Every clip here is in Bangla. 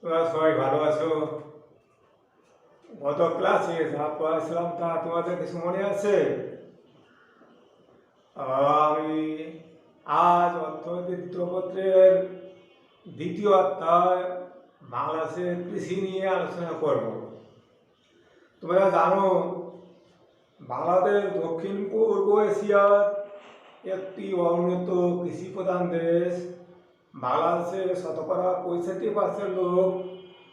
তোমরা সবাই ভালো আছো? গত ক্লাসে যা পড়াছিলাম তা তোমাদের কিছু মনে আছে? আমি আজ অর্থনৈতিক পত্রের দ্বিতীয় অধ্যায় বাংলাদেশের কৃষি নিয়ে আলোচনা করব। তোমরা জানো বাংলাদেশ দক্ষিণ পূর্ব এশিয়ার একটি অনুন্নত কৃষি প্রধান দেশ। বাংলাদেশের শতকরা 65% লোক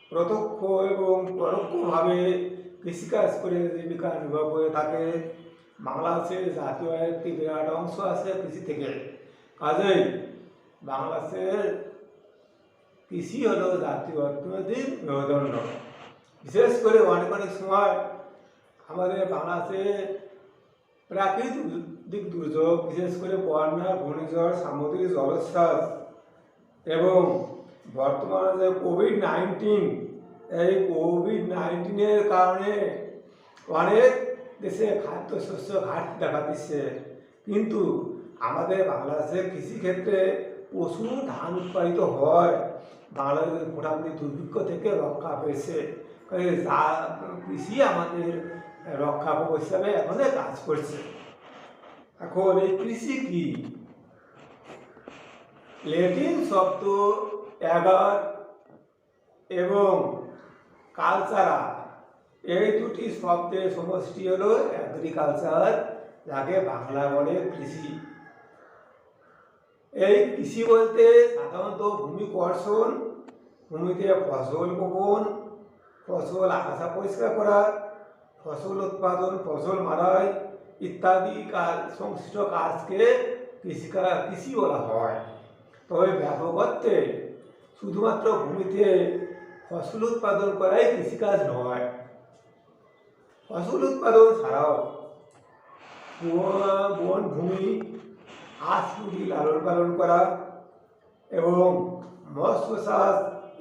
প্রত্যক্ষ এবং পরোক্ষভাবে কৃষিকাজ করে জীবিকা নির্বাহ করে থাকে। বাংলাদেশের জাতীয় আয়ের একটি বিরাট অংশ আছে কৃষি থেকে। কাজেই বাংলাদেশের কৃষি হলো জাতীয় অর্থনৈতিক মেরুদণ্ড। বিশেষ করে অনেক অনেক সময় আমাদের বাংলাদেশে প্রাকৃতিক দুর্যোগ, বিশেষ করে বন্যা, ঘূর্ণিঝড়, সামুদ্রিক জলোচ্ছ্বাস এবং বর্তমানে যে কোভিড-19, এই কোভিড-19-এর কারণে অনেক দেশে খাদ্যশস্য ঘাটতি দেখা দিচ্ছে। কিন্তু আমাদের বাংলাদেশের কৃষিক্ষেত্রে প্রচুর ধান উৎপাদিত হয়। বাংলাদেশ মোটামুটি দুর্ভিক্ষ থেকে রক্ষা পেয়েছে। যা কৃষি আমাদের রক্ষা কবচ হিসাবে এখন কাজ করছে। এখন এই কৃষি কি? ল্যাটিন শব্দ অ্যাগার এবং কালচারা, এই দুটি শব্দের সমষ্টি হলো এগ্রিকালচার, যাকে বাংলা বলে কৃষি। এই কৃষি বলতে সাধারণত ভূমি কর্ষণ, ভূমিতে ফসল বপন, ফসল আগাছা পরিষ্কার করা, ফসল উৎপাদন, ফসল মাড়াই ইত্যাদি সংশ্লিষ্ট কাজকে কৃষি বলা হয়। তবে ব্যাপক অর্থে শুধুমাত্র ভূমিতে ফসল উৎপাদন করাই কৃষিকাজ নয়। ফসল উৎপাদন ছাড়াও বনভূমি, হাঁস-মুরগি লালন পালন করা এবং মৎস্য চাষ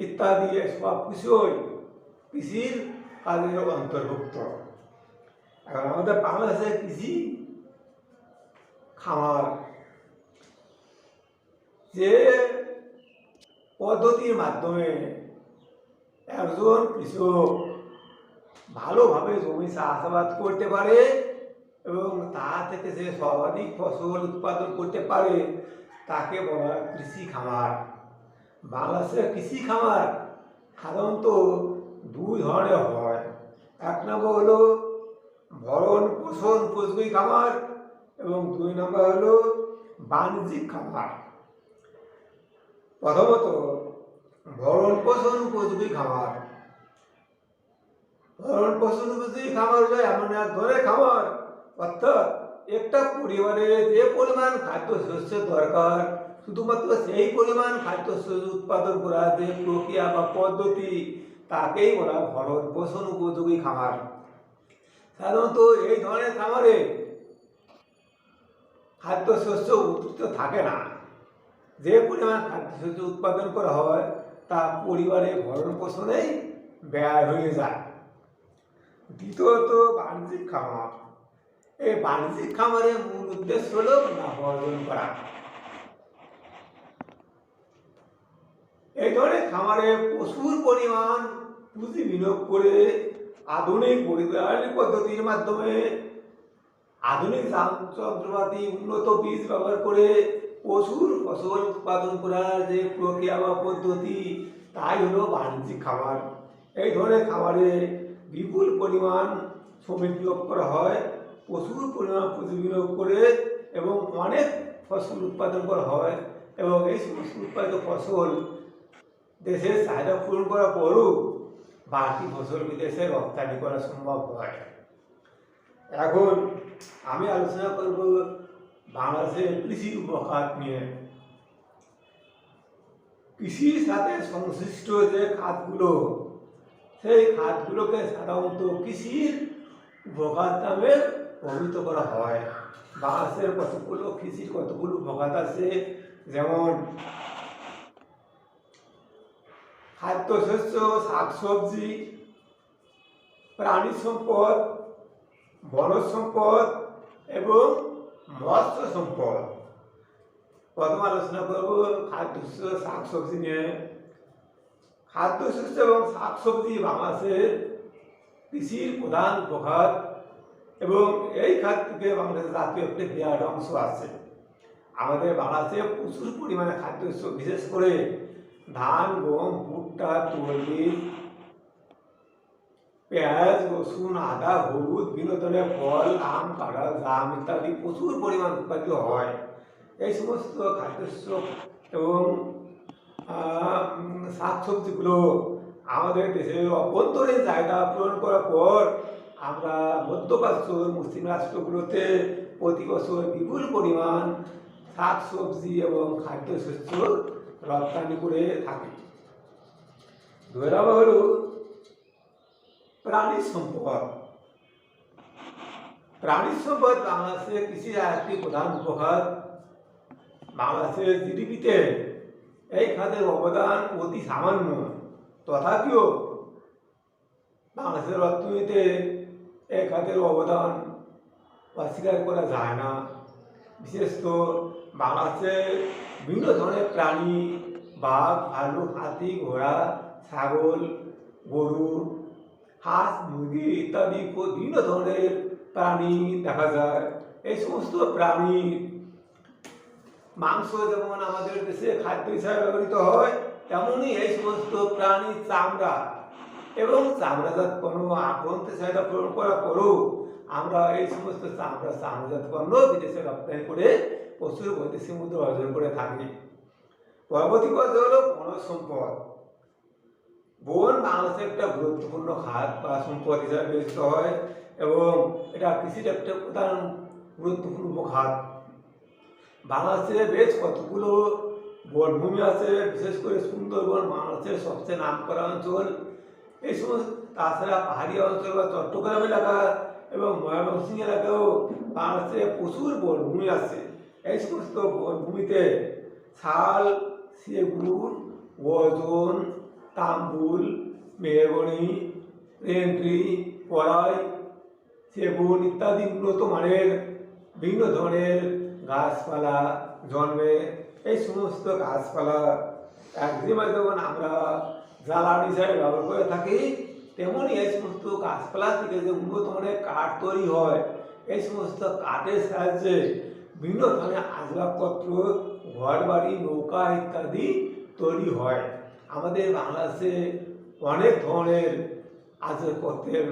ইত্যাদি সব কিছুই কৃষির কাজের অন্তর্ভুক্ত। এখন আমাদের বাংলাদেশে কৃষি খামার, যে পদ্ধতির মাধ্যমে একজন কৃষক ভালোভাবে জমি চাষাবাদ করতে পারে এবং তা থেকে সে সর্বাধিক ফসল উৎপাদন করতে পারে, তাকে বলা হয় কৃষি খামার। বাংলাদেশের কৃষি খামার সাধারণত দুই ধরনের হয়। এক নম্বর হলো ভরণ পোষণ উপযোগী খামার এবং দুই নম্বর হলো বাণিজ্যিক খামার। প্রথমত ভরণ পোষণ উপযোগী খামার। ভরণ পোষণ উপযোগী খামার হলো এমন এক ধরনের খামার, অর্থাৎ একটা পরিবারে যে পরিমাণ খাদ্যশস্য দরকার, শুধুমাত্র সেই পরিমাণ খাদ্যশস্য উৎপাদন করা যে প্রক্রিয়া বা পদ্ধতি, তাকেই বলা ভরণ পোষণ উপযোগী খামার। সাধারণত এই ধরনের খামারে খাদ্যশস্য উৎপাদিত থাকে না। যে পরিমাণ খাদ্যশস্য উৎপাদন করা হয় তা পরিবারের ভরণ পোষণেই ব্যয় হয়ে যায়। দ্বিতীয়ত বাণিজ্যিক খামার। এই বাণিজ্যিক খামারের মূল উদ্দেশ্য হল মুনাফা অর্জন করা। এই ধরনের খামারে প্রচুর পরিমাণ পুঁজি বিনিয়োগ করে আধুনিক বৈজ্ঞানিক পদ্ধতির মাধ্যমে আধুনিক যন্ত্রপাতি, উন্নত বীজ ব্যবহার করে প্রচুর ফসল উৎপাদন করার যে প্রক্রিয়া বা পদ্ধতি, তাই হলো বাণিজ্যিক খামার। এই ধরনের খামারে বিপুল পরিমাণ শ্রমিক নিয়োগ করা হয়, প্রচুর পরিমাণ পুঁজি বিনিয়োগ করে এবং অনেক ফসল উৎপাদন করা হয় এবং এই সমস্ত উৎপাদিত ফসল দেশের চাহিদা পূরণ করার পরও বাকি ফসল বিদেশে রপ্তানি করা সম্ভব হয়। এখন আমি আলোচনা করব বাংলাদেশের কৃষি উপখাত নিয়ে। কৃষির সাথে সংশ্লিষ্ট যে খাতগুলো, সেই খাতগুলোকে সাধারণত কৃষির উপখাত নামে অভিহিত করা হয়। বাংলাদেশের কৃষির কতগুলো উপখাত আছে, যেমন খাদ্যশস্য, শাকসবজি, প্রাণী সম্পদ, বনজ সম্পদ এবং মৎস্য সম্পদ। প্রথম আলোচনা করব খাদ্যশস্য, শাকসবজি নিয়ে। খাদ্যশস্য এবং শাকসবজি বাংলাদেশের কৃষির প্রধান উপখাত এবং এই খাত থেকে বাংলাদেশের জাতীয় একটি বিরাট অংশ আছে। আমাদের বাংলাদেশে প্রচুর পরিমাণে খাদ্যশস্য, বিশেষ করে ধান, গম, ভুট্টা, তৈলবীজ, পেঁয়াজ, রসুন, আদা, হলুদ, বিভিন্ন ধরনের ফল, আম, কাঁঠাল, জাম ইত্যাদি প্রচুর পরিমাণ উৎপাদিত হয়। এই সমস্ত খাদ্যশস্য এবং শাকসবজিগুলো আমাদের দেশের অভ্যন্তরীণ চাহিদা পূরণ করার পর আমরা মধ্যপ্রাচ্য মুসলিম রাষ্ট্রগুলোতে প্রতি বছর বিপুল পরিমাণ শাকসবজি এবং খাদ্যশস্য রপ্তানি করে থাকি। দুই নম্বর হল প্রাণী সম্পদ। প্রাণী সম্পদ বাংলাদেশের কৃষির একটি প্রধান উপখাত। বাংলাদেশের জিডিপিতে এই খাতের অবদান অতি সামান্য, তথাপিও বাংলাদেশের অর্থনীতিতে এই খাতের অবদান অস্বীকার করা যায় না। বিশেষত বাংলাদেশে বিভিন্ন ধরনের প্রাণী, বাঘ, ভালুক, হাতি, ঘোড়া, ছাগল, গরু, হাঁস, মুরগি ইত্যাদি বিভিন্ন ধরনের প্রাণী দেখা যায়। এই সমস্ত প্রাণী মাংস যেমন আমাদের দেশে খাদ্য হিসাবে ব্যবহৃত হয়, তেমনই এই সমস্ত প্রাণীর চামড়া এবং চামড়াজাত পণ্য আভ্যন্তরীণ চাহিদা পূরণ করার পরেও আমরা এই সমস্ত চামড়াজাত পণ্য বিদেশে রপ্তানি করে প্রচুর বৈদেশিক মুদ্রা অর্জন করে থাকি। পরবর্তী পর্যায়ে হল বনজ সম্পদ। বন বাংলাদেশের একটা গুরুত্বপূর্ণ খাত বা সম্পদ হিসাবে বিবেচিত হয় এবং এটা কৃষির একটা প্রধান গুরুত্বপূর্ণ উপখাত। বাংলাদেশে বেশ কতগুলো বনভূমি আছে, বিশেষ করে সুন্দরবন বাংলাদেশের সবচেয়ে নামকরা অঞ্চল। এই সমস্ত তাছাড়া পাহাড়ি অঞ্চল বা চট্টগ্রাম এলাকা এবং ময়মনসিংহ এলাকাও বাংলাদেশে প্রচুর বনভূমি আছে। এই সমস্ত বনভূমিতে শাল, সেগুন, গর্জন, তাম্বুল, মেহগনি, রেন্ট্রি, কড়াই, সেগুন ইত্যাদি উন্নত মানের বিভিন্ন ধরনের গাছপালা জন্মে। এই সমস্ত গাছপালা একদিকে যেমন আমরা জ্বালানি হিসাবে ব্যবহার করে থাকি, তেমনই এই সমস্ত গাছপালা থেকে যে উন্নত মানের কাঠ তৈরি হয়, এই সমস্ত কাঠের সাহায্যে বিভিন্ন ধরনের আসবাবপত্র, ঘর বাড়ি, নৌকা ইত্যাদি তৈরি হয়। আমাদের বাংলাদেশে অনেক ধরনের আসবাবপত্রের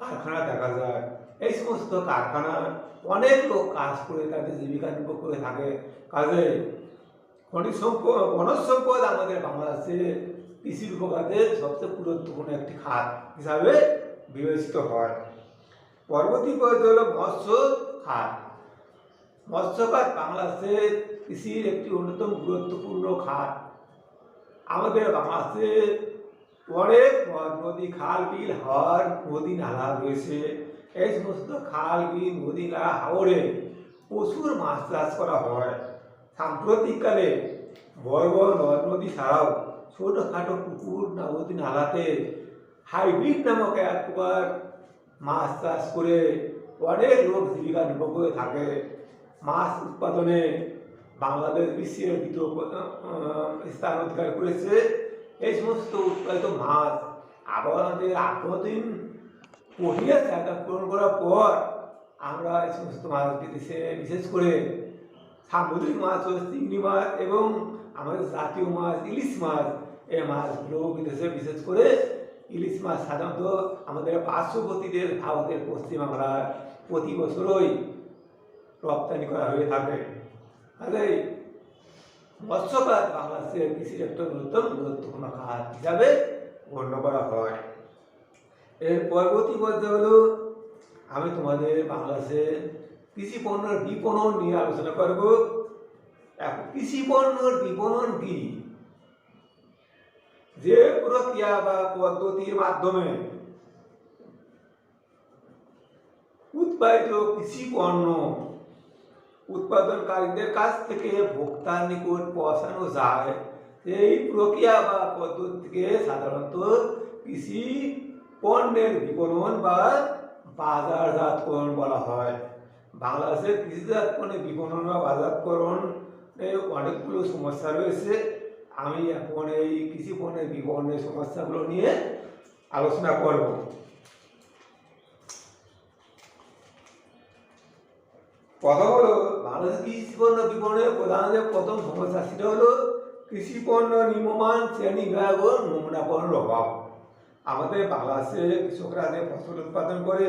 কারখানা দেখা যায়। এই সমস্ত কারখানায় অনেক লোক কাজ করে তাদের জীবিকা নির্বাহ করে থাকে। কাজে খনিজ সম্পদ, বনজ সম্পদ আমাদের বাংলাদেশে কৃষির উপখাতের সবচেয়ে গুরুত্বপূর্ণ একটি খাত হিসাবে বিবেচিত হয়। পরবর্তী পর্যায়ে হল মৎস্য খাত। মৎস্য খাত বাংলাদেশের কৃষির একটি অন্যতম গুরুত্বপূর্ণ খাত। আমাদের বাংলাদেশে অনেক নদী, খাল, বিল, হাওর, নদী, নালা রয়েছে। এই সমস্ত খাল, বিল, নদী, নালা, হাওরে প্রচুর মাছ চাষ করা হয়। সাম্প্রতিককালে বড় বড় নদ নদী ছাড়াও ছোটখাটো পুকুর, নদী, নালাতে হাইব্রিড নামক এক প্রকার মাছ চাষ করে অনেক লোক জীবিকা নির্বাহ করে থাকে। মাছ উৎপাদনে বাংলাদেশ বিশ্বের দ্বিতীয় স্থান অধিকার করেছে। এই সমস্ত উৎপাদিত মাছ আমাদের আগ্রহীন কঠিন চাহিদা পূরণ করার পর আমরা এই সমস্ত মাছ বিদেশে, বিশেষ করে সামুদ্রিক মাছ ও চিংড়ি মাছ এবং আমাদের জাতীয় মাছ ইলিশ মাছ, এই মাছগুলো বিদেশে, বিশেষ করে ইলিশ মাছ সাধারণত আমাদের পার্শ্ববর্তী দেশ ভারতের পশ্চিমবাংলার প্রতি বছরই রপ্তানি করা হয়ে থাকে। তাহলে মৎস্য খাত বাংলাদেশের কৃষির একটা অন্যতম গুরুত্বপূর্ণ খাত হিসাবে গণ্য করা হয়। এর পরবর্তী পর্যায়ে হল আমি তোমাদের বাংলাদেশের কৃষি পণ্যের বিপণন নিয়ে আলোচনা করব। এখন কৃষি পণ্যের বিপণন কি? যে প্রক্রিয়া বা পদ্ধতির মাধ্যমে উৎপাদিত কৃষি পণ্য উৎপাদনকারীদের কাছ থেকে ভোক্তার নিকট পৌঁছানো যায়, সেই প্রক্রিয়া বা পদ্ধতিকে সাধারণত কৃষি পণ্যের বিপণন বা বাজারজাতকরণ বলা হয়। বাংলাদেশের কৃষিজাত পণ্যের বিপণন বা বাজারজাতকরণে অনেকগুলো সমস্যা রয়েছে। আমি এখন এই কৃষি পণ্যের বিপণনের সমস্যাগুলো নিয়ে আলোচনা করব। কথা হলো, বাংলাদেশ কৃষি পণ্য বিপণনের প্রথম সমস্যা সেটা হলো কৃষি পণ্য নিম্নমান শ্রেণী বিভাগ ও নমুনাকরণের অভাব। আমাদের বাংলাদেশে কৃষকরা যে ফসল উৎপাদন করে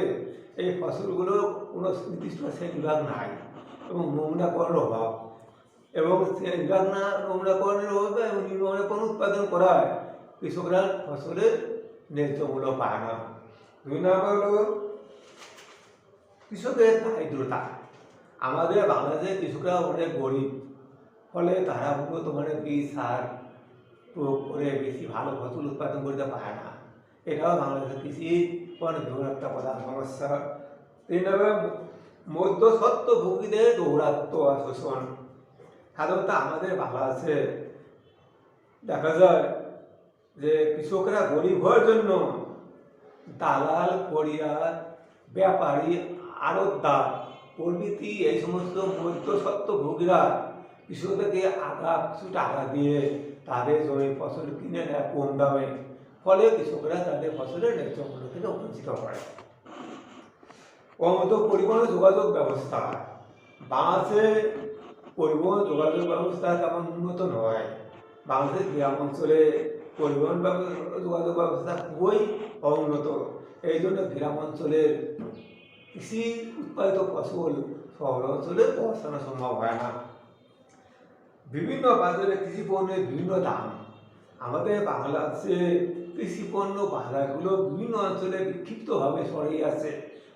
এই ফসলগুলোর কোনো নির্দিষ্ট শ্রেণী বিভাগ নাই এবং নমুনাকরণের অভাব, এবং বিভাগ না নমুনাকরণের অভাবে এবং নিম্নমানের উৎপাদন করায় কৃষকরা ফসলের ন্যায্য মূল্য পায় না। 2 নম্বর হলো কৃষকের দারিদ্রতা। আমাদের বাংলাদেশের কৃষকরা অনেক গরিব, ফলে তারা উন্নত মানের বীজ সার প্রয়োগ করে বেশি ভালো ফসল উৎপাদন করতে পারে না। এটাও বাংলাদেশের কৃষি পণ্যের একটা প্রধান সমস্যা। 3 নম্বর মধ্যস্বত্বভোগীদের দৌরাত্ম্য আর শোষণ। সাধারণত আমাদের বাংলাদেশে দেখা যায় যে কৃষকরা গরিব হওয়ার জন্য দালাল, কোরিয়ার, ব্যাপারী, আড়তদার প্রভৃতি এই সমস্ত মধ্যস্বত্বভোগীরা কৃষকদেরকে কিছু টাকা দিয়ে তাদের জমি ফসল কিনে নেয় কম দামে, ফলে কৃষকরা তাদের ফসলের ন্যায্য মূল্য থেকে বঞ্চিত হয়। উন্নত পরিবহন যোগাযোগ ব্যবস্থা। বাংলাদেশে পরিবহন যোগাযোগ ব্যবস্থা তেমন উন্নত নয়। বাংলাদেশের গ্রাম অঞ্চলে পরিবহন যোগাযোগ ব্যবস্থা খুবই অনুন্নত। এই জন্য গ্রাম অঞ্চলের কৃষি উৎপাদিত ফসল শহর অঞ্চলে পৌঁছানো সম্ভব হয় না। বিভিন্ন বাজারে কৃষি পণ্যের বিভিন্ন দাম। আমাদের বাংলাদেশে কৃষি পণ্য বাজারগুলো বিভিন্ন অঞ্চলে বিক্ষিপ্তভাবে ছড়িয়ে আছে,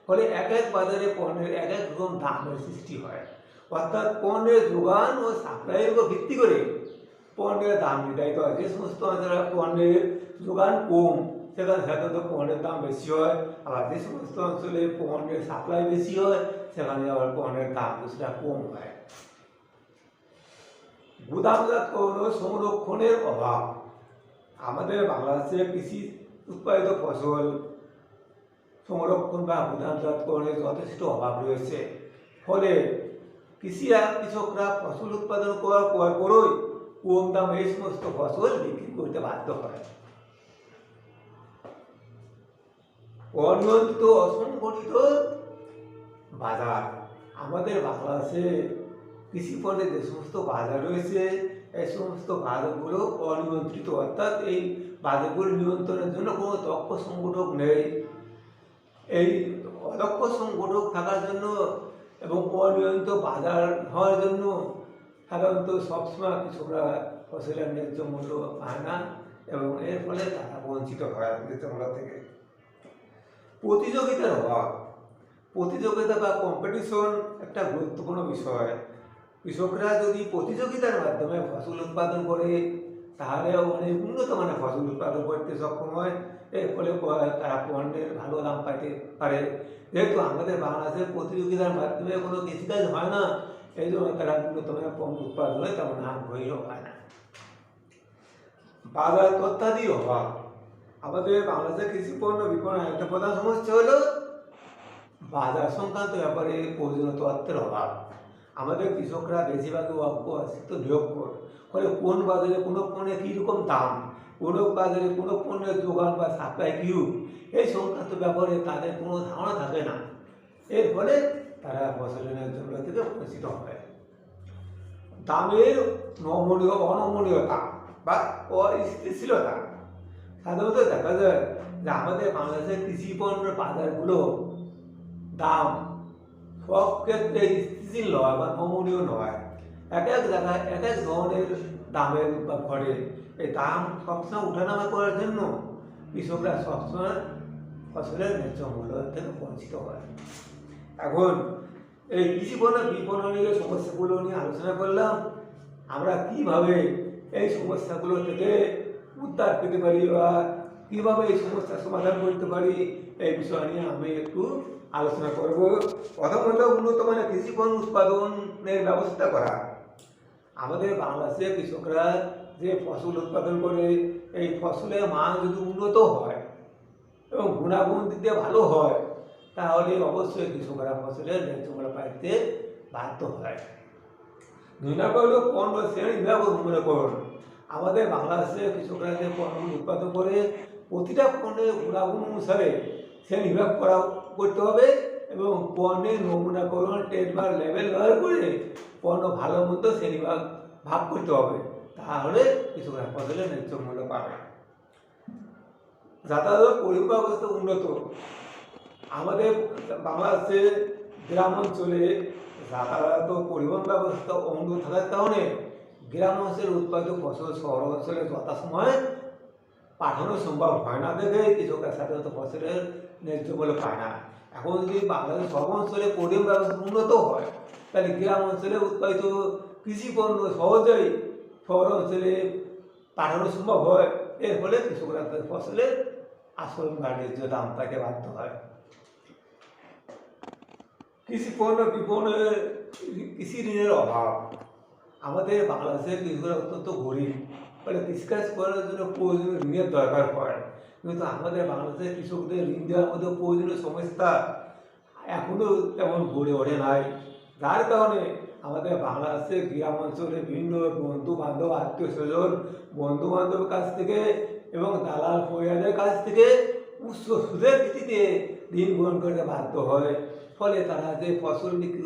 ফলে এক এক বাজারে পণ্যের এক এক রকম দামের সৃষ্টি হয়। অর্থাৎ পণ্যের যোগান ও সাপ্লাইয়ের উপর ভিত্তি করে পণ্যের দাম নির্ধারিত হয়। যে সমস্ত অঞ্চলে পণ্যের যোগান কম সেখানে সাধারণত পণ্যের দাম বেশি হয়, আবার যে সমস্ত অঞ্চলে পণ্যের সাপ্লাই বেশি হয় সেখানে আবার পণ্যের দাম কিছুটা কম হয়। গুদামজাতকরণ ও সংরক্ষণের অভাব। আমাদের বাংলাদেশে কৃষি উৎপাদিত ফসল সংরক্ষণ বা গুদামজাতকরণের যথেষ্ট অভাব রয়েছে, ফলে কৃষকরা ফসল উৎপাদন করার পরই কম দামে এই সমস্ত ফসল বিক্রি করতে বাধ্য হয়। অনিয়ন্ত্রিত অসংগঠিত বাজার। আমাদের বাংলাদেশে কৃষি পণ্যের যে সমস্ত বাজার রয়েছে এই সমস্ত বাজারগুলো অনিয়ন্ত্রিত, অর্থাৎ এই বাজারগুলো নিয়ন্ত্রণের জন্য কোনো দক্ষ সংগঠক নেই। এই অদক্ষ সংগঠক থাকার জন্য এবং অনিয়ন্ত্রিত বাজার হওয়ার জন্য সাধারণত সবসময় কৃষকরা ফসলের ন্যায্য মূল্য পায় না এবং এর ফলে তারা বঞ্চিত হয় ন্যায্য মূল্য থেকে। প্রতিযোগিতার অভাব। প্রতিযোগিতা বা কম্পিটিশন একটা গুরুত্বপূর্ণ বিষয়। কৃষকরা যদি প্রতিযোগিতার মাধ্যমে ফসল উৎপাদন করে তাহলে অনেক উন্নত মানের ফসল উৎপাদন করতে সক্ষম হয়। এর ফলে তারা পণ্যের ভালো দাম পাইতে পারে। যেহেতু আমাদের বাংলাদেশের প্রতিযোগিতার মাধ্যমে কোনো কৃষিকাজ হয় না, এই জন্য তারা উন্নত মানের পণ্য উৎপাদনে তেমন আগ্রহীও হয় না। বাজার তথ্যাদির অভাব। আমাদের বাংলাদেশের কৃষি পণ্য বিপণনের একটা প্রধান সমস্যা হলো বাজার সংক্রান্ত ব্যাপারে প্রয়োজনীয় তথ্যের অভাব। আমাদের কৃষকরা বেশিরভাগই অশিক্ষিত নিরক্ষর, ফলে কোন বাজারে কোনো পণ্যের কীরকম দাম, কোনো বাজারে কোনো পণ্যের যোগান বা সাপ্লাই কীরূপ এই সংক্রান্ত ব্যাপারে তাদের কোনো ধারণা থাকে না। এর ফলে তারা ফসলের ন্যায্য মূল্য থেকে বঞ্চিত হয়। দামের অনমনীয়তা বা অস্থিতিশীলতা। সাধারণত দেখা যায় যে আমাদের বাংলাদেশের কৃষি পণ্যের বাজারগুলো দাম সব ক্ষেত্রে স্থিতিশীল নয় বা নমনীয় নয়। এক এক জায়গায় এক এক ধরনের দামের ঘটে। এই দাম সবসময় উঠানামা করার জন্য কৃষকরা সবসময় ফসলের ন্যায্য মূল্য থেকে বঞ্চিত হয়। এখন এই কৃষি পণ্য বিপণনের সমস্যাগুলো নিয়ে আলোচনা করলাম। আমরা কিভাবে এই সমস্যাগুলো থেকে উদ্ধার পেতে পারি বা কীভাবে এই সমস্যার সমাধান করতে পারি এই বিষয় নিয়ে আমি একটু আলোচনা করব। প্রথমত উন্নত মানের কৃষি পণ্য উৎপাদনের ব্যবস্থা করা। আমাদের বাংলাদেশে কৃষকরা যে ফসল উৎপাদন করে এই ফসলের মান যদি উন্নত হয় এবং গুণাগুণ দিতে ভালো হয় তাহলে অবশ্যই কৃষকরা ফসলের ন্যায্য মূল্য পাইতে বাধ্য হয়। 2 নম্বর হলো পণ্য শ্রেণী বিভাগ উন্নয়ন। আমাদের বাংলাদেশে কৃষকরা যে পণ্য উৎপাদন করে প্রতিটা পণ্যের গুণাগুণ অনুসারে শ্রেণীবিভাগ করতে হবে এবং পণ্যের নমুনাকরণ ট্রেডমার্ক লেভেল ব্যবহার করে পণ্য ভালো মন্দ শ্রেণীবিভাগ ভাগ করতে হবে, তাহলে কৃষকরা ফসলের ন্যায্য মূল্য পাবে। যাতায়াত পরিবহন ব্যবস্থা উন্নত। আমাদের বাংলাদেশে গ্রাম অঞ্চলে যাতায়াত পরিবহন ব্যবস্থা উন্নত থাকার কারণে গ্রাম অঞ্চলের উৎপাদিত ফসল শহর অঞ্চলে যথাসময়ে পাঠানো সম্ভব হয় না দেখে কৃষকরা সাধারণত ফসলের ন্যায্য মূল্য পায় না। এখন যদি বাংলাদেশ সব অঞ্চলে পরিবহন ব্যবস্থা উন্নত হয়, তাহলে গ্রাম অঞ্চলে উৎপাদিত কৃষি পণ্য সহজেই শহর অঞ্চলে পাঠানো সম্ভব হয়। এর ফলে কৃষকরা তাদের ফসলের আসল বা ন্যায্য দাম পাইতে বাধ্য হয়। কৃষি পণ্য বিপণনের কৃষি ঋণের অভাব। আমাদের বাংলাদেশের কৃষকরা অত্যন্ত গরিব, ফলে কৃষিকাজ করার জন্য প্রয়োজনীয় ঋণের দরকার পড়ে, কিন্তু আমাদের বাংলাদেশের কৃষকদের ঋণ দেওয়ার মধ্যে প্রয়োজনীয় সংস্থা এখনও তেমন গড়ে ওঠে নাই। যার কারণে আমাদের বাংলাদেশের গ্রাম অঞ্চলে বিভিন্ন বন্ধু বান্ধব আত্মীয় স্বজন বন্ধু বান্ধবের কাছ থেকে এবং দালাল ফরিয়াদের কাছ থেকে উচ্চ সুদের ভিত্তিতে ঋণ গ্রহণ করতে বাধ্য হয়। ফলে তারা যে ফসল বিক্রি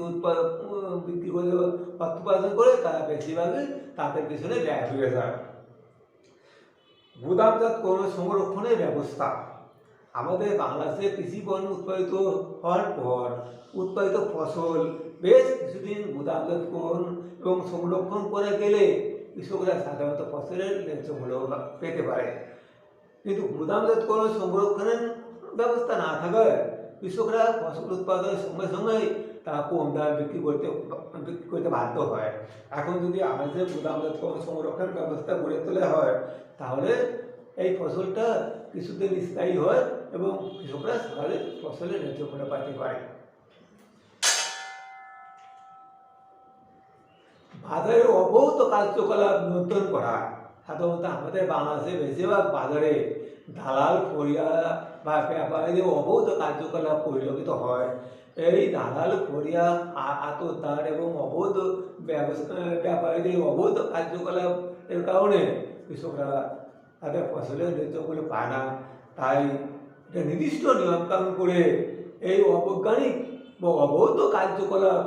করে অর্থ উপার্জন করে তারা বেশিরভাগই তাদের পিছনে ব্যয় হয়ে যায়। গুদামজাত পণ্য সংরক্ষণের ব্যবস্থা। আমাদের বাংলাদেশে কৃষি পণ্য উৎপাদিত হওয়ার পর উৎপাদিত ফসল বেশ কিছুদিন গুদামজাতকরণ এবং সংরক্ষণ করে গেলে কৃষকরা সাধারণত ফসলের ন্যায্য মূল্য পেতে পারে, কিন্তু গুদামজাতকরণ সংরক্ষণের ব্যবস্থা না থাকায় কৃষকরা ফসল উৎপাদনের সঙ্গে সঙ্গে তা কম দামে বিক্রি করতে বাধ্য হয়। এখন যদি আমাদের গুদামজাতকরণ সংরক্ষণ ব্যবস্থা গড়ে তোলা হয়, তাহলে এই ফসলটা কিছুদিন স্থায়ী হয় এবং কৃষকরা সকালে ফসলের ন্যায্য মূল্য পাইতে পারে। বাজারে অবৈধ কার্যকলাপ নিয়ন্ত্রণ করা। সাধারণত আমাদের বাংলাদেশে বেশিরভাগ বাজারে দালাল ফরিয়া বা ব্যাপারীদের অবৈধ কার্যকলাপ পরিলক্ষিত হয়। এই দালাল ফরিয়া আততার এবং অবৈধ ব্যাপারীদের অবৈধ কার্যকলাপের কারণে কৃষকরা তাদের ফসলের ন্যায্য মূল্য পায় না। তাই একটা নির্দিষ্ট নিয়মকানুন করে এই অবৈজ্ঞানিক বা অবৈধ কার্যকলাপ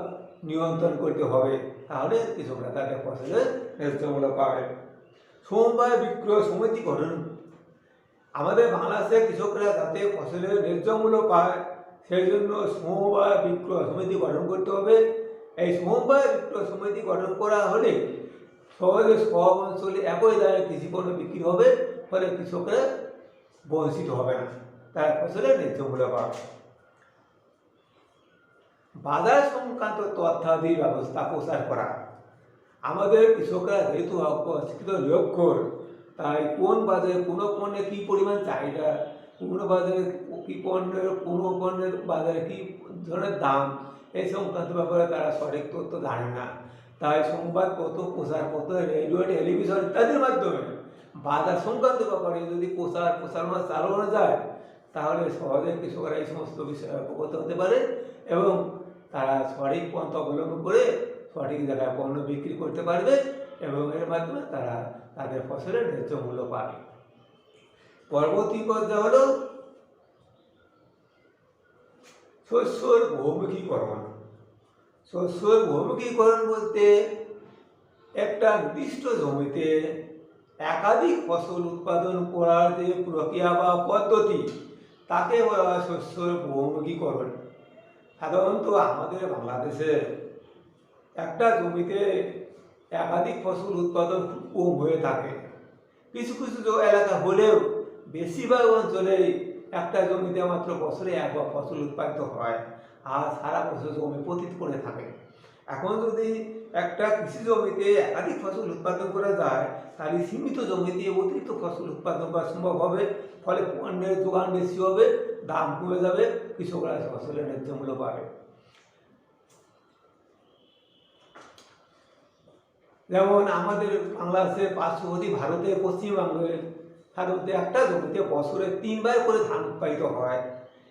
নিয়ন্ত্রণ করতে হবে, তাহলে কৃষকরা তাদের ফসলের ন্যায্য মূল্য পাবে। সমবায় বিক্রয় সমিতি গঠন। আমাদের বাংলাদেশে কৃষকরা যাতে ফসলের ন্যায্য মূল্য পায় সেই জন্য সমবায় বিক্রয় সমিতি গঠন করতে হবে। এই সমবায় বিক্রয় সমিতি গঠন করা হলে সহজে সব অঞ্চলে একই দামে কৃষি পণ্য বিক্রি হবে, ফলে কৃষকরা বঞ্চিত হবে না, তারা ফসলের ন্যায্য মূল্য পাবে। বাজার সংক্রান্ত তথ্যাদির ব্যবস্থা প্রচার করা। আমাদের কৃষকরা যেহেতু অশিক্ষিত নিরক্ষর, তাই কোন বাজারে কোনো পণ্যের কী পরিমাণ চাহিদা, কোনো বাজারে কী পণ্যের বাজারে কী ধরনের দাম, এই সংক্রান্ত ব্যাপারে তারা সঠিক তথ্য জানে না। তাই সংবাদপত্র প্রচারপত্র রেডিও টেলিভিশন ইত্যাদির মাধ্যমে বাজার সংক্রান্ত ব্যাপারে যদি প্রচারণা চালানো যায়, তাহলে সহজে কৃষকরা এই সমস্ত বিষয়ে অবগত হতে পারে এবং তারা সঠিক পন্থা অবলম্বন করে সঠিক জায়গায় পণ্য বিক্রি করতে পারবে এবং এর মাধ্যমে তারা তাদের ফসলের ন্যায্য মূল্য পাবে। পরবর্তী পর্যায়ে হল শস্যর বহুমুখীকরণ। শস্যর বহুমুখীকরণ বলতে একটা নির্দিষ্ট জমিতে একাধিক ফসল উৎপাদন করার যে প্রক্রিয়া বা পদ্ধতি, তাকে বলা হয় শস্যর বহুমুখীকরণ। সাধারণত আমাদের বাংলাদেশে একটা জমিতে একাধিক ফসল উৎপাদন খুব কম হয়ে থাকে। কিছু কিছু এলাকা হলেও বেশিরভাগ অঞ্চলেই একটা জমিতে মাত্র বছরে একবার ফসল উৎপাদিত হয় আর সারা বছর জমি পতিত করে থাকে। এখন যদি একটা কৃষি জমিতে একাধিক ফসল উৎপাদন করা যায়, তাহলে সীমিত জমিতে অতিরিক্ত ফসল উৎপাদন করা সম্ভব হবে, ফলে পণ্যের যোগান বেশি হবে, দাম কমে যাবে, কৃষকরা ফসলের ন্যায্য মূল্য পাবে। যেমন আমাদের বাংলাদেশের পার্শ্ববর্তী ভারতের পশ্চিমবঙ্গে সাধারণত একটা জমিতে বছরে 3 বার করে ধান উৎপাদিত হয়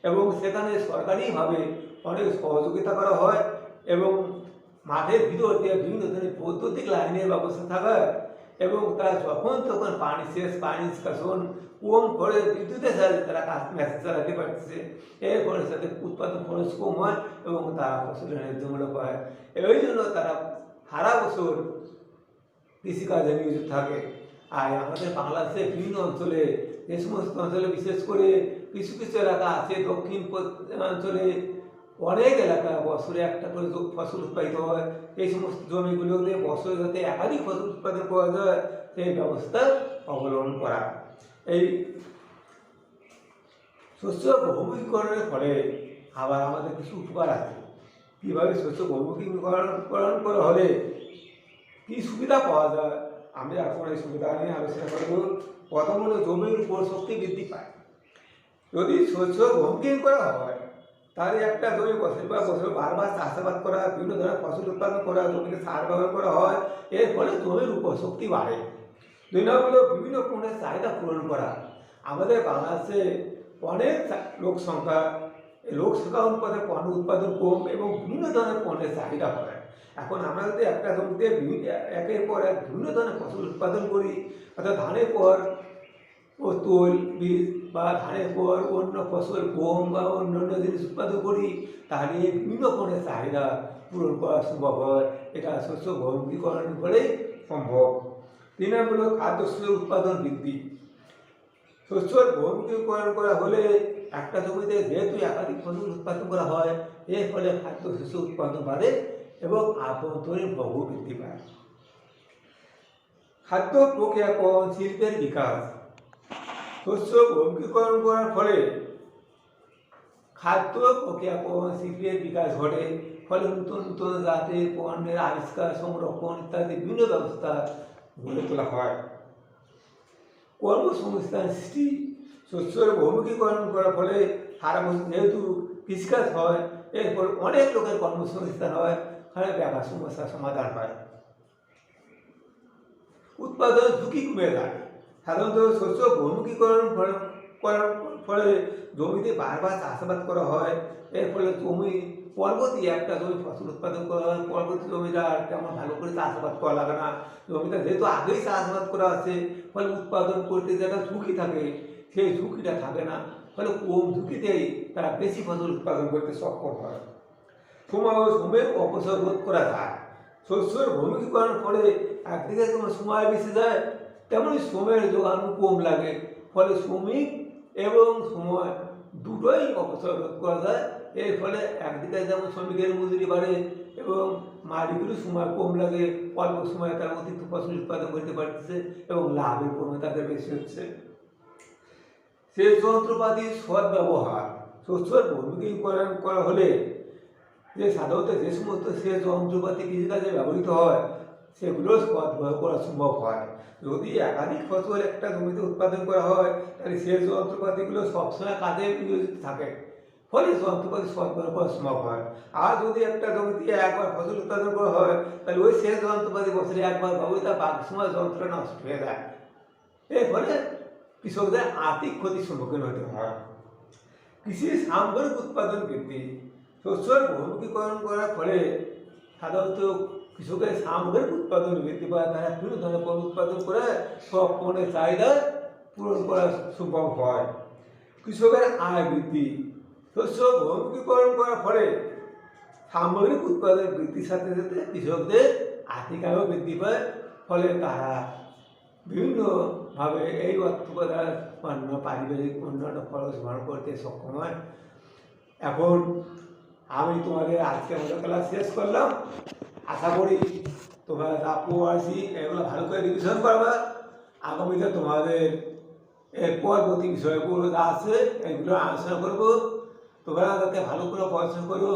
এবং সেখানে সরকারিভাবে অনেক সহযোগিতা করা হয় এবং মাঠের ভিতর দিয়ে বিভিন্ন ধরনের বৈদ্যুতিক লাইনের ব্যবস্থা থাকায় এবং তারা যখন তখন পানি সেচ পানি নিষ্কাশন কম করে বিদ্যুতের সাহায্যে তারা কাজ মেশিন চালাতে পারছে। এর ফলে তাদের উৎপাদন খরচ কম হয় এবং তারা ফসলের ন্যায্যমূল্য পায়। এই জন্য তারা সারা বছর কৃষিকাজে নিয়োজিত থাকে। আর আমাদের বাংলাদেশের বিভিন্ন অঞ্চলে, যে সমস্ত অঞ্চলে বিশেষ করে কিছু কিছু এলাকা আছে, দক্ষিণ অঞ্চলে অনেক এলাকা বছরে একটা করে ফসল উৎপাদিত হয়। এই সমস্ত জমিগুলোতে বছরে যাতে একাধিক ফসল উৎপাদন করা যায় সেই ব্যবস্থা অবলম্বন করা। এই শস্য বহুমুখীকরণের ফলে আবার আমাদের কিছু উপকার আছে। কীভাবে শস্য বহুমুখীকরণ করা হলে কী সুবিধা পাওয়া যায়, আমি এখন এই সুবিধা নিয়ে আলোচনা করব। প্রথম হলো জমির উপর শক্তি বৃদ্ধি পায়। যদি শস্য বহুমুখী করা হয় তাহলে একটা জমি বছর বারবার চাষাবাদ করা, বিভিন্ন ধরনের ফসল উৎপাদন করা, জমিতে সার ব্যবহার করা হয়, এর ফলে জমির উপর শক্তি বাড়ে। দুই নম্বর হলো বিভিন্ন পণ্যের চাহিদা পূরণ করা। আমাদের বাংলাদেশে অনেক লোক সংখ্যা অনুপাতে পণ্য উৎপাদন কম এবং বিভিন্ন ধরনের পণ্যের চাহিদা হয়। এখন আমরা যদি একটা জমিতে একের পর এক বিভিন্ন ধরনের ফসল উৎপাদন করি, অর্থাৎ ধানের পর তৈল বীজ বা ধানের পর অন্য ফসল গম বা অন্যান্য জিনিস উৎপাদন করি, তাহলে বিভিন্ন পণ্যের চাহিদা পূরণ করা সম্ভব হয়। এটা শস্য বহুমুখীকরণের ফলেই সম্ভব। তিন নম্বর হলো খাদ্যশস্য উৎপাদন বৃদ্ধি। শস্যর বহুমুখীকরণ করা হলে একটা জমিতে যেহেতু একাধিক ফসল উৎপাদন করা হয়, এর ফলে খাদ্যশস্য উৎপাদন বাড়ে এবং আভ্যন্তরীণ ভোগ বৃদ্ধি পায়। খাদ্য প্রক্রিয়াকরণ শিল্পের বিকাশ। শস্য বহুমুখীকরণ করার ফলে খাদ্য প্রক্রিয়াকরণ শিল্পের বিকাশ ঘটে। ফলে নতুন নতুন জাতের পণ্যের আবিষ্কার, সংরক্ষণ ইত্যাদি বিভিন্ন ব্যবস্থা গড়ে তোলা হয়। কর্মসংস্থান সৃষ্টি। শস্যের বহুমুখীকরণ করার ফলে সারা বছর যেহেতু কৃষিকাজ হয়, এরপর অনেক লোকের কর্মসংস্থান হয়, ফলে ব্যাপক সমস্যার সমাধান হয়। উৎপাদন ঝুঁকি কমে যায়। সাধারণত শস্য বহুমুখীকরণ করার ফলে জমিতে বারবার চাষাবাদ করা হয়, এর ফলে জমি পরবর্তী একটা জমি ফসল উৎপাদন করা হয়, পরবর্তী জমিটা আর তেমন ভালো করে চাষাবাদ করা লাগে না। জমিটা যেহেতু আগেই চাষাবাদ করা আছে, ফলে উৎপাদন করতে যেটা ঝুঁকি থাকে সেই ঝুঁকিটা থাকে না, ফলে কম ঝুঁকিতেই তারা বেশি ফসল উৎপাদন করতে সক্ষম হয়। সময়ের অপচয় রোধ করা যায়। শস্যের বহুমুখীকরণের ফলে একদিকে যেমন সময় বেশি যায়, তেমনি শ্রমের যোগান কম লাগে, ফলে শ্রমিক এবং সময় দুটোই অপচয় রোধ করা যায়। এর ফলে একদিকে যেমন শ্রমিকের মজুরি বাড়ে এবং মালিকেরও সময় কম লাগে, অল্প সময়ে তারা অতিরিক্ত ফসল উৎপাদন করতে পারতেছে এবং লাভের পরিমাণ তাদের বেশি হচ্ছে। সেচ যন্ত্রপাতির সৎ ব্যবহার। শস্যের বহুমুখীকরণ করা হলে সাধারণত যে সমস্ত সেচ যন্ত্রপাতি কৃষিকাজে ব্যবহৃত হয় সেগুলো সৎ ব্যবহার করা সম্ভব হয়। যদি একাধিক ফসল একটা জমিতে উৎপাদন করা হয়, তাহলে সেচ যন্ত্রপাতিগুলো সবসময় কাজে নিয়োজিত থাকে, ফলে যন্ত্রপাতি সৎ ব্যবহার করা সম্ভব হয়। আর যদি একটা জমিতে একবার ফসল উৎপাদন করা হয়, তাহলে ওই সেচ যন্ত্রপাতি বছরে একবার ব্যবহৃত, বাকি সময় যন্ত্র নষ্ট হয়ে যায়। এর ফলে কৃষকদের আর্থিক ক্ষতির সম্মুখীন হতে হয়। কৃষির সামগ্রিক উৎপাদন বৃদ্ধি। শস্যের বহুমুখীকরণ করার ফলে সাধারণত কৃষকের সামগ্রিক উৎপাদন বৃদ্ধি পায়। তারা বিভিন্ন ধরনের পণ্য উৎপাদন করে সব পণ্যের চাহিদা পূরণ করা সম্ভব হয়। কৃষকের আয় বৃদ্ধি। শস্য বহুমুখীকরণ করার ফলে সামগ্রিক উৎপাদন বৃদ্ধির সাথে সাথে কৃষকদের আর্থিক আয়ও বৃদ্ধি পায়, ফলে তারা বিভিন্নভাবে এই অর্থ দ্বারা পারিবারিক অন্যান্য খরচ বহন করতে সক্ষম হয়। এখন আমি তোমাদের আজকে আমাদের ক্লাস শেষ করলাম। আশা করি তোমরা যা পড়াচ্ছি এগুলো ভালো করে রিভিশন করবা। আগামীতে তোমাদের এর পরবর্তী বিষয়গুলো যা আছে এগুলো আলোচনা করবো। তোমরা যাতে ভালো করে পড়াশোনা করো,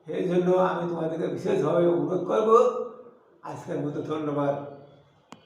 এই জন্য আমি তোমাদেরকে বিশেষভাবে অনুরোধ করবো। আজকের মতো ধন্যবাদ।